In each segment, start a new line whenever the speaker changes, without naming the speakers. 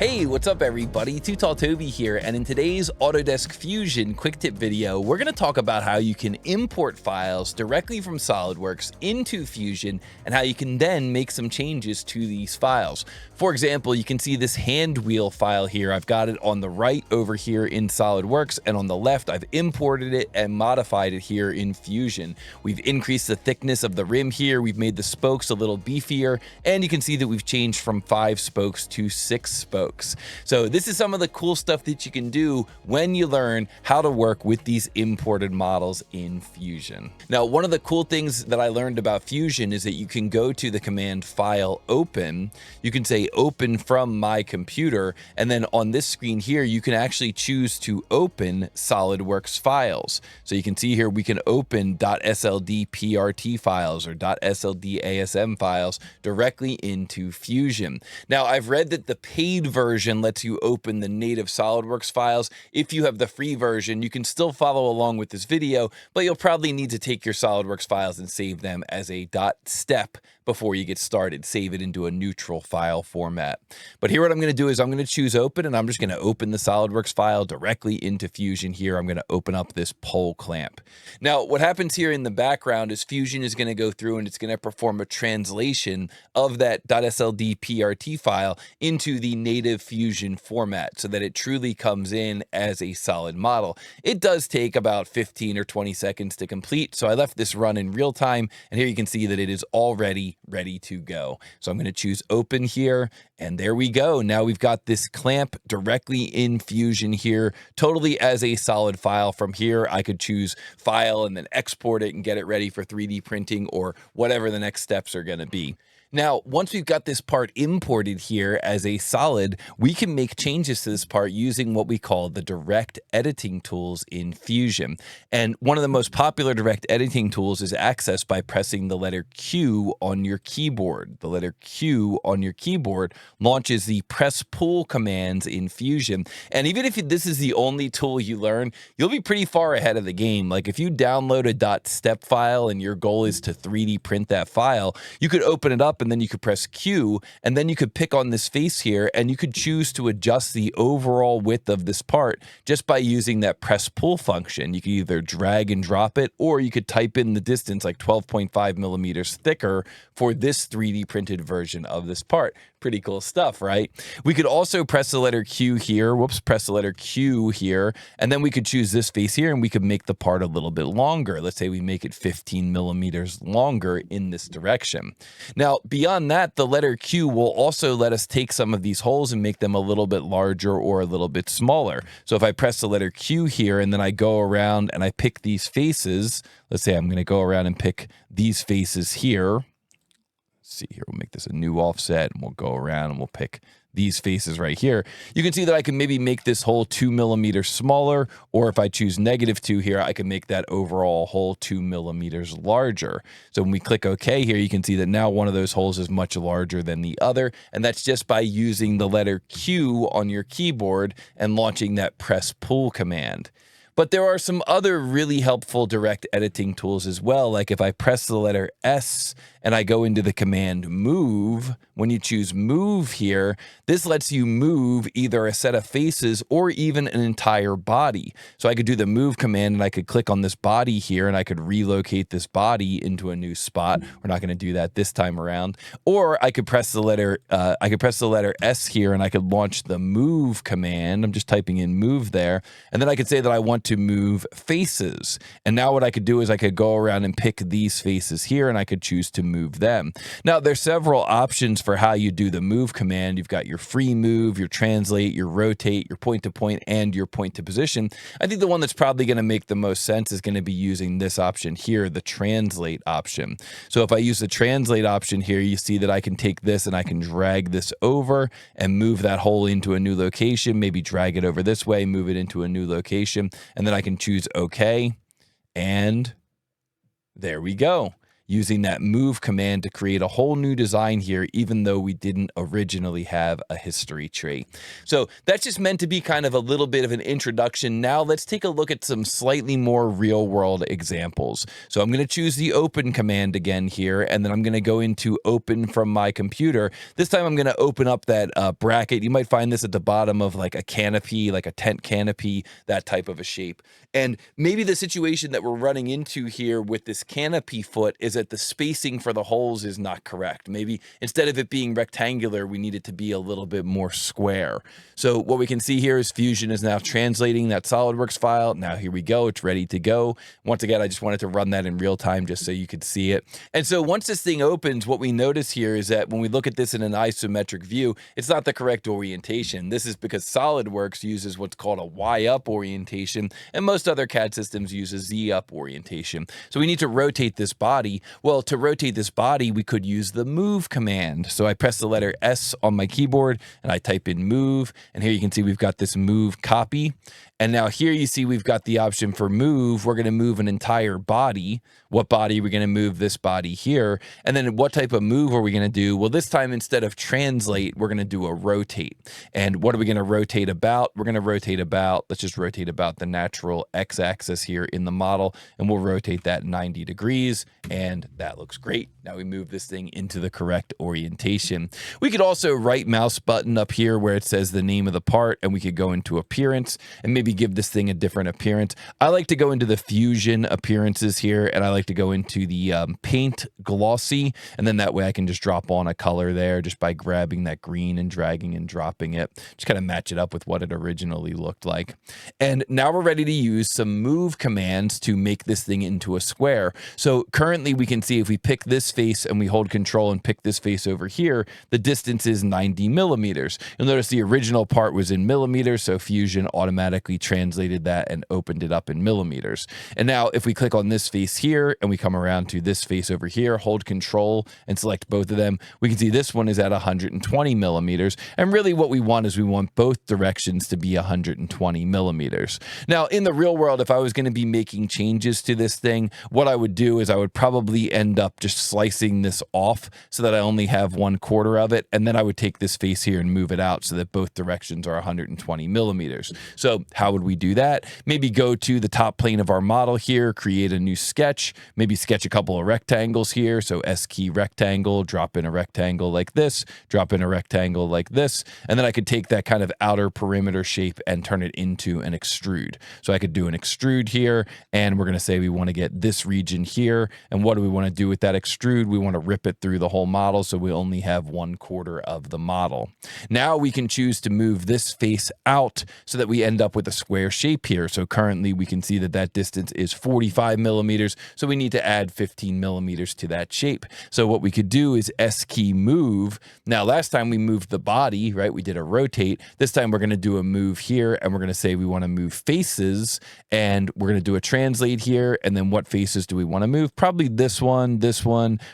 Hey, what's up everybody? Too Tall Toby here, and in today's Autodesk Fusion quick tip video, we're going to talk about how you can import files directly from SOLIDWORKS into Fusion and how you can then make some changes to these files. For example, you can see this hand wheel file here. I've got it on the right over here in SOLIDWORKS, and on the left, I've imported it and modified it here in Fusion. We've increased the thickness of the rim here. We've made the spokes a little beefier, and you can see that we've changed from 5 spokes to 6 spokes. So this is some of the cool stuff that you can do when you learn how to work with these imported models in Fusion. Now, one of the cool things that I learned about Fusion is that you can go to the command File Open. You can say Open from my computer, and then on this screen here, you can actually choose to open SOLIDWORKS files. So you can see here we can open .SLDPRT files or .SLDASM files directly into Fusion. Now, I've read that the paid version lets you open the native SOLIDWORKS files. If you have the free version, you can still follow along with this video, but you'll probably need to take your SOLIDWORKS files and save them as a .step before you get started. Save it into a neutral file format. But here what I'm going to do is I'm going to choose open, and I'm just going to open the SOLIDWORKS file directly into Fusion here. I'm going to open up this pole clamp. Now, what happens here in the background is Fusion is going to go through and it's going to perform a translation of that .SLDPRT file into the native Fusion format so that it truly comes in as a solid model. It does take about 15 or 20 seconds to complete, so I left this run in real time, and here you can see that it is already ready to go. So I'm going to choose open here, and there we go. Now we've got this clamp directly in Fusion here, totally as a solid file. From here, I could choose file and then export it and get it ready for 3D printing or whatever the next steps are going to be. Now, once we've got this part imported here as a solid, we can make changes to this part using what we call the direct editing tools in Fusion. And one of the most popular direct editing tools is accessed by pressing the letter Q on your keyboard. The letter Q on your keyboard launches the press pull commands in Fusion. And even if this is the only tool you learn, you'll be pretty far ahead of the game. Like if you download a .step file and your goal is to 3D print that file, you could open it up and then you could press Q, and then you could pick on this face here, and you could choose to adjust the overall width of this part just by using that press pull function. You could either drag and drop it, or you could type in the distance like 12.5 millimeters thicker for this 3D printed version of this part. Pretty cool stuff, right? We could also press the letter Q here. Press the letter Q here, and then we could choose this face here, and we could make the part a little bit longer. Let's say we make it 15 millimeters longer in this direction. Now, beyond that, the letter Q will also let us take some of these holes and make them a little bit larger or a little bit smaller. So if I press the letter Q here and then I go around and I pick these faces, let's say I'm going to go around and pick these faces here. Let's see here, we'll make this a new offset and we'll go around and we'll pick these faces right here. You can see that I can maybe make this hole 2 millimeters smaller, or if I choose -2 here, I can make that overall hole 2 millimeters larger. So when we click OK here, you can see that now one of those holes is much larger than the other, and that's just by using the letter Q on your keyboard and launching that press pull command. But there are some other really helpful direct editing tools as well. Like if I press the letter S and I go into the command move, when you choose move here, this lets you move either a set of faces or even an entire body. So I could do the move command and I could click on this body here and I could relocate this body into a new spot. We're not going to do that this time around. Or I could press the letter S here and I could launch the move command. I'm just typing in move there. And then I could say that I want to move faces. And now what I could do is I could go around and pick these faces here and I could choose to move them. Now there's several options for how you do the move command. You've got your free move, your translate, your rotate, your point to point, and your point to position. I think the one that's probably going to make the most sense is going to be using this option here, the translate option. So if I use the translate option here, you see that I can take this and I can drag this over and move that hole into a new location, maybe drag it over this way, move it into a new location, and then I can choose OK, and there we go. using that move command to create a whole new design here, even though we didn't originally have a history tree. So that's just meant to be kind of a little bit of an introduction. Now let's take a look at some slightly more real world examples. So I'm going to choose the open command again here, and then I'm going to go into open from my computer. This time I'm going to open up that bracket. You might find this at the bottom of like a canopy, like a tent canopy, that type of a shape. And maybe the situation that we're running into here with this canopy foot is that the spacing for the holes is not correct. Maybe instead of it being rectangular, we need it to be a little bit more square. So what we can see here is Fusion is now translating that SOLIDWORKS file. Now here we go, it's ready to go. Once again, I just wanted to run that in real time just so you could see it. And so once this thing opens, what we notice here is that when we look at this in an isometric view, it's not the correct orientation. This is because SOLIDWORKS uses what's called a Y-up orientation, and most other CAD systems use a Z-up orientation. So we need to rotate this body. Well, to rotate this body, we could use the move command. So I press the letter S on my keyboard and I type in move, and here you can see we've got this move copy. And now here you see we've got the option for move. We're going to move an entire body. What body are we going to move? This body here. And then what type of move are we going to do? Well, this time instead of translate, we're going to do a rotate. And what are we going to rotate about? We're going to rotate about, let's just rotate about the natural x-axis here in the model, and we'll rotate that 90 degrees, and that looks great. Now we move this thing into the correct orientation. We could also right mouse button up here where it says the name of the part, and we could go into appearance and maybe give this thing a different appearance. I like to go into the Fusion appearances here, and I like to go into the paint glossy, and then that way I can just drop on a color there just by grabbing that green and dragging and dropping it. Just kind of match it up with what it originally looked like. And now we're ready to use some move commands to make this thing into a square. So currently we can see if we pick this face and we hold control and pick this face over here, the distance is 90 millimeters. You'll notice the original part was in millimeters, so Fusion automatically translated that and opened it up in millimeters. And now if we click on this face here and we come around to this face over here, hold control and select both of them, we can see this one is at 120 millimeters. And really what we want is we want both directions to be 120 millimeters. Now in the real world, if I was going to be making changes to this thing, what I would do is I would probably end up just slicing this off so that I only have 1/4 of it. And then I would take this face here and move it out so that both directions are 120 millimeters. So how would we do that? Maybe go to the top plane of our model here, create a new sketch, maybe sketch a couple of rectangles here. So S key rectangle, drop in a rectangle like this, drop in a rectangle like this. And then I could take that kind of outer perimeter shape and turn it into an extrude. So I could do an extrude here, and we're going to say we want to get this region here. And what do we want to do with that extrude? We want to rip it through the whole model so we only have 1/4 of the model. Now we can choose to move this face out so that we end up with a square shape here. So currently we can see that that distance is 45 millimeters. So we need to add 15 millimeters to that shape. So what we could do is S key move. Now last time we moved the body, right? We did a rotate. This time we're going to do a move here, and we're going to say we want to move faces, and we're going to do a translate here. And then what faces do we want to move? Probably this one,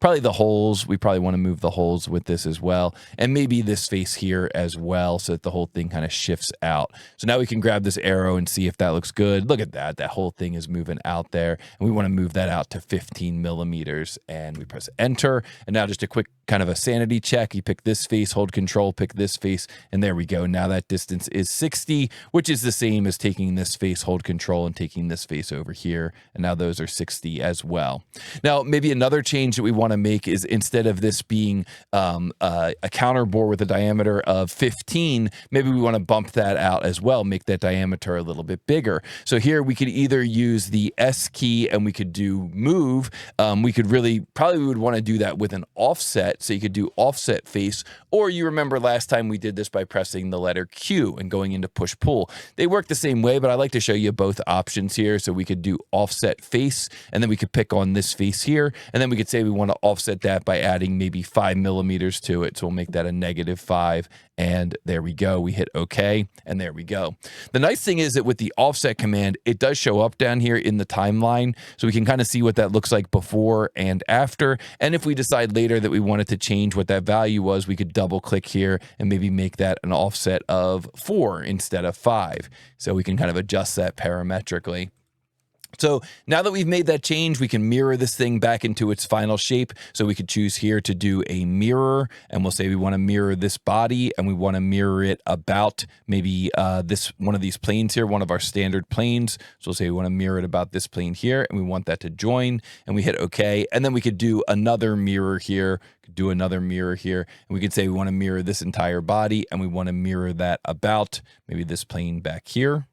probably the holes. We probably want to move the holes with this as well. And maybe this face here as well, so that the whole thing kind of shifts out. So now we can grab this arrow and see if that looks good. Look at that. That whole thing is moving out there. And we want to move that out to 15 millimeters. And we press enter. And now just a quick kind of a sanity check. You pick this face, hold control, pick this face, and there we go. Now that distance is 60, which is the same as taking this face, hold control, and taking this face over here. And now those are 60 as well. Now, maybe another change that we want to make is instead of this being a counterbore with a diameter of 15, maybe we want to bump that out as well, make that diameter a little bit bigger. So here we could either use the S key and we could do move. We could probably we would want to do that with an offset. So you could do offset face, or you remember last time we did this by pressing the letter Q and going into push pull. They work the same way, but I like to show you both options here. So we could do offset face, and then we could pick on this face here. And then we could say we want to offset that by adding maybe 5 millimeters to it. So we'll make that a -5. And there we go. We hit OK, and there we go. The nice thing is that with the offset command, it does show up down here in the timeline. So we can kind of see what that looks like before and after. And if we decide later that we wanted to change what that value was, we could double click here and maybe make that an offset of 4 instead of 5. So we can kind of adjust that parametrically. So now that we've made that change, we can mirror this thing back into its final shape. So we could choose here to do a mirror, and we'll say we want to mirror this body, and we want to mirror it about maybe this one of these planes here, one of our standard planes. So we'll say we want to mirror it about this plane here, and we want that to join, and we hit OK. And then we could do another mirror here, do another mirror here, and we could say we want to mirror this entire body, and we want to mirror that about maybe this plane back here.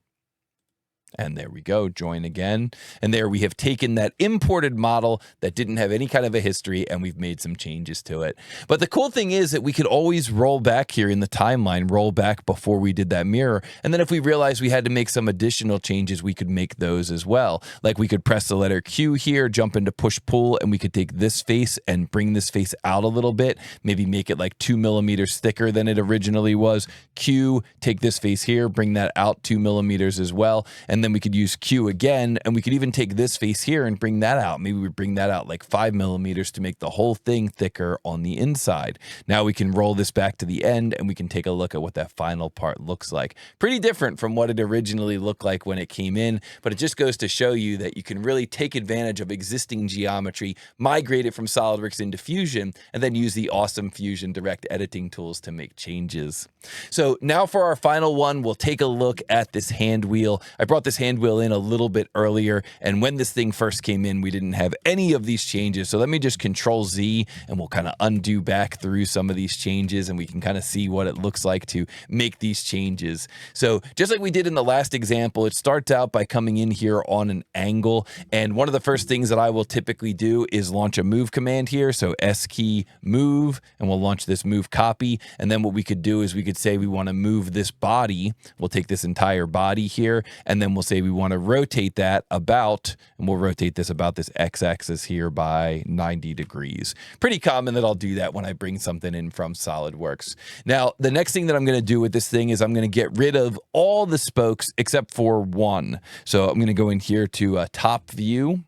And there we go, join again. And there we have taken that imported model that didn't have any kind of a history, and we've made some changes to it. But the cool thing is that we could always roll back here in the timeline, roll back before we did that mirror. And then if we realized we had to make some additional changes, we could make those as well. Like we could press the letter Q here, jump into push-pull, and we could take this face and bring this face out a little bit, maybe make it like 2 millimeters thicker than it originally was. Q, take this face here, bring that out 2 millimeters as well. And then we could use Q again, and we could even take this face here and bring that out. Maybe we bring that out like 5 millimeters to make the whole thing thicker on the inside. Now we can roll this back to the end, and we can take a look at what that final part looks like. Pretty different from what it originally looked like when it came in, but it just goes to show you that you can really take advantage of existing geometry, migrate it from SOLIDWORKS into Fusion, and then use the awesome Fusion direct editing tools to make changes. So now for our final one, we'll take a look at this hand wheel. I brought this hand wheel in a little bit earlier, and when this thing first came in, we didn't have any of these changes. So let me just Control Z, and we'll kind of undo back through some of these changes, and we can kind of see what it looks like to make these changes. So just like we did in the last example, it starts out by coming in here on an angle, and one of the first things that I will typically do is launch a move command here. So S key move, and we'll launch this move copy, and then what we could do is we could say we want to move this body. We'll take this entire body here, and then we'll say we want to rotate that about, and we'll rotate this about this x-axis here by 90 degrees. Pretty common that I'll do that when I bring something in from SOLIDWORKS. Now, the next thing that I'm going to do with this thing is I'm going to get rid of all the spokes except for one. So I'm going to go in here to top view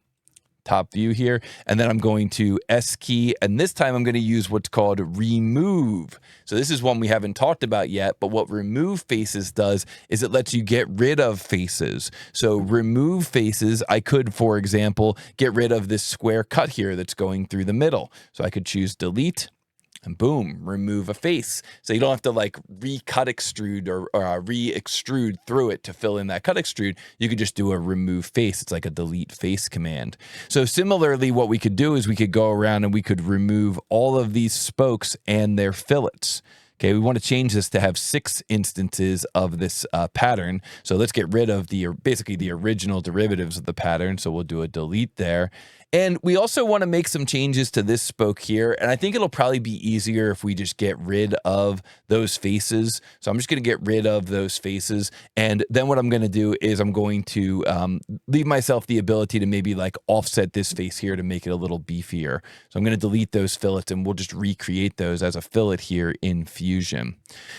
here, and then I'm going to S key, and this time I'm going to use what's called remove. So this is one we haven't talked about yet, but what remove faces does is it lets you get rid of faces. So remove faces, I could, for example, get rid of this square cut here that's going through the middle. So I could choose delete, and boom, remove a face. So you don't have to like re-cut extrude or re-extrude through it to fill in that cut extrude. You could just do a remove face. It's like a delete face command. So similarly, what we could do is we could go around and we could remove all of these spokes and their fillets. Okay, we want to change this to have 6 instances of this pattern. So let's get rid of basically the original derivatives of the pattern. So we'll do a delete there. And we also want to make some changes to this spoke here. And I think it'll probably be easier if we just get rid of those faces. So I'm just going to get rid of those faces. And then what I'm going to do is I'm going to leave myself the ability to maybe like offset this face here to make it a little beefier. So I'm going to delete those fillets, and we'll just recreate those as a fillet here in Fusion.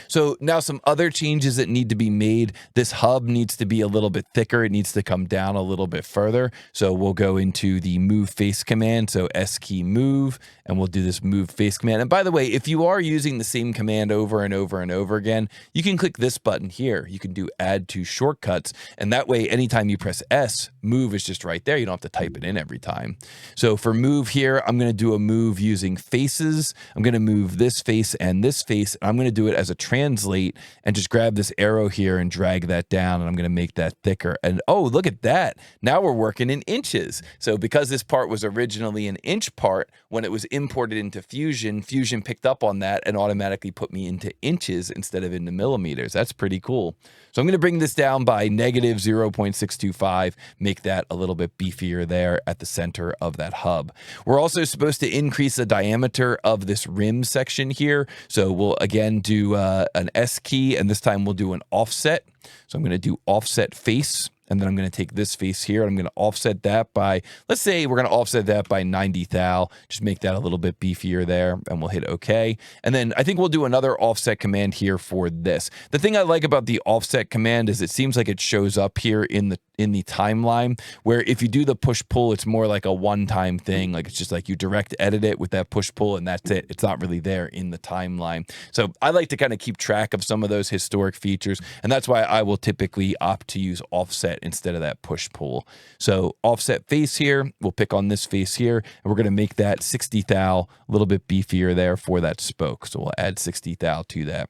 So now some other changes that need to be made. This hub needs to be a little bit thicker. It needs to come down a little bit further. So we'll go into the move face command. So S key move, and we'll do this move face command. And by the way, if you are using the same command over and over and over again, you can click this button here. You can do add to shortcuts. And that way, anytime you press S, move is just right there. You don't have to type it in every time. So for move here, I'm going to do a move using faces. I'm going to move this face and this face. And I'm going to do it as a translate and just grab this arrow here and drag that down. And I'm going to make that thicker. And oh, look at that. Now we're working in inches. So because this part was originally an inch part, when it was imported into Fusion, Fusion picked up on that and automatically put me into inches instead of into millimeters. That's pretty cool. So I'm going to bring this down by negative 0.625, make that a little bit beefier there at the center of that hub. We're also supposed to increase the diameter of this rim section here. So we'll again do an S key, and this time we'll do an offset. So I'm going to do offset face. And then I'm going to take this face here, and I'm going to offset that by, let's say we're going to offset that by 90 thou, just make that a little bit beefier there, and we'll hit OK. And then I think we'll do another offset command here for this. The thing I like about the offset command is it seems like it shows up here in in the timeline, where if you do the push-pull, it's more like a one-time thing. Like it's just like you direct edit it with that push-pull and that's it. It's not really there in the timeline. So I like to kind of keep track of some of those historic features, and that's why I will typically opt to use offset instead of that push-pull. So offset face here, we'll pick on this face here, and we're going to make that 60 thou a little bit beefier there for that spoke. So we'll add 60 thou to that.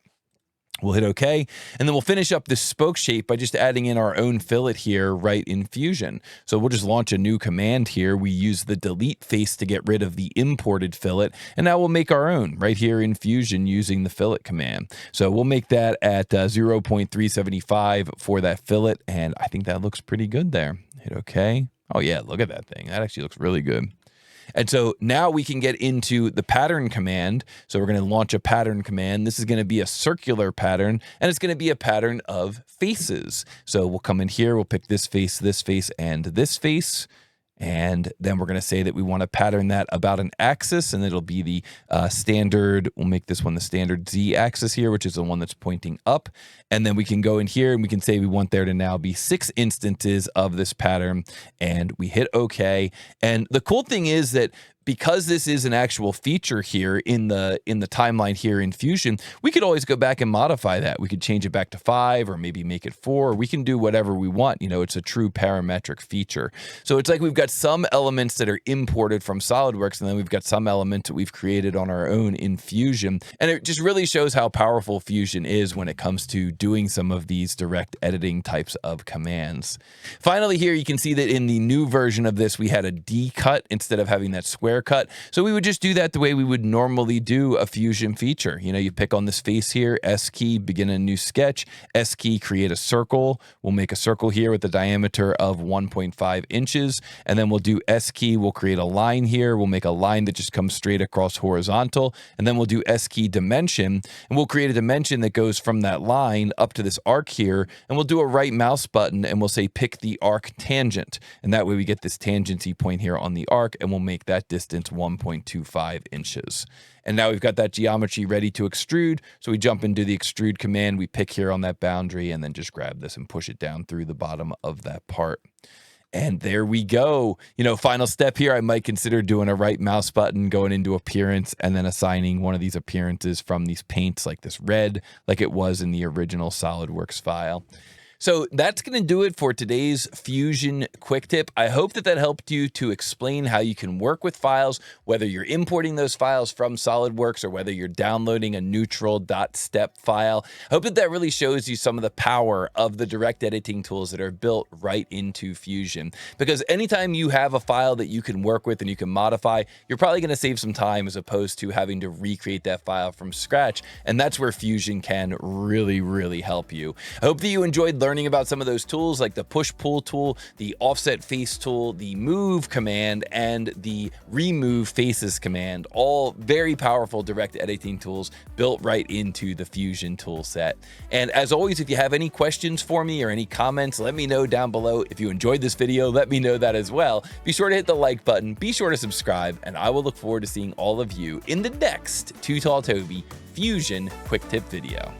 We'll hit OK, and then we'll finish up this spoke shape by just adding in our own fillet here right in Fusion. So we'll just launch a new command here. We use the delete face to get rid of the imported fillet, and now we'll make our own right here in Fusion using the fillet command. So we'll make that at 0.375 for that fillet, and I think that looks pretty good there. Hit OK. Oh yeah, look at that thing. That actually looks really good. And so now we can get into the pattern command. So we're going to launch a pattern command. This is going to be a circular pattern, and it's going to be a pattern of faces. So we'll come in here, we'll pick this face, and this face. And then we're going to say that we want to pattern that about an axis, and it'll be the standard. We'll make this one the standard Z axis here, which is the one that's pointing up. And then we can go in here and we can say we want there to now be 6 instances of this pattern, and we hit OK. And the cool thing is that because this is an actual feature here in the timeline here in Fusion, we could always go back and modify that. We could change it back to 5 or maybe make it 4. We can do whatever we want. You know, it's a true parametric feature. So it's like we've got some elements that are imported from SolidWorks, and then we've got some elements that we've created on our own in Fusion. And it just really shows how powerful Fusion is when it comes to doing some of these direct editing types of commands. Finally, here you can see that in the new version of this, we had a D cut instead of having that square cut. So we would just do that the way we would normally do a Fusion feature. You know, you pick on this face here, S key, begin a new sketch, S key, create a circle. We'll make a circle here with a diameter of 1.5 inches. And then we'll do S key, we'll create a line here. We'll make a line that just comes straight across horizontal. And then we'll do S key dimension, and we'll create a dimension that goes from that line up to this arc here. And we'll do a right mouse button and we'll say pick the arc tangent. And that way we get this tangency point here on the arc, and we'll make that distance 1.25 inches. And now we've got that geometry ready to extrude. So we jump into the extrude command, we pick here on that boundary, and then just grab this and push it down through the bottom of that part. And there we go. You know, final step here, I might consider doing a right mouse button, going into appearance, and then assigning one of these appearances from these paints like this red, like it was in the original SolidWorks file. So that's going to do it for today's Fusion quick tip. I hope that helped you to explain how you can work with files, whether you're importing those files from SolidWorks or whether you're downloading a neutral.step file. I hope that really shows you some of the power of the direct editing tools that are built right into Fusion. Because anytime you have a file that you can work with and you can modify, you're probably going to save some time as opposed to having to recreate that file from scratch. And that's where Fusion can really, really help you. I hope that you enjoyed learning about some of those tools like the push-pull tool, the offset face tool, the move command, and the remove faces command. All very powerful direct editing tools built right into the Fusion tool set. And as always, if you have any questions for me or any comments, let me know down below. If you enjoyed this video, let me know that as well. Be sure to hit the like button, be sure to subscribe, and I will look forward to seeing all of you in the next Too Tall Toby Fusion quick tip video.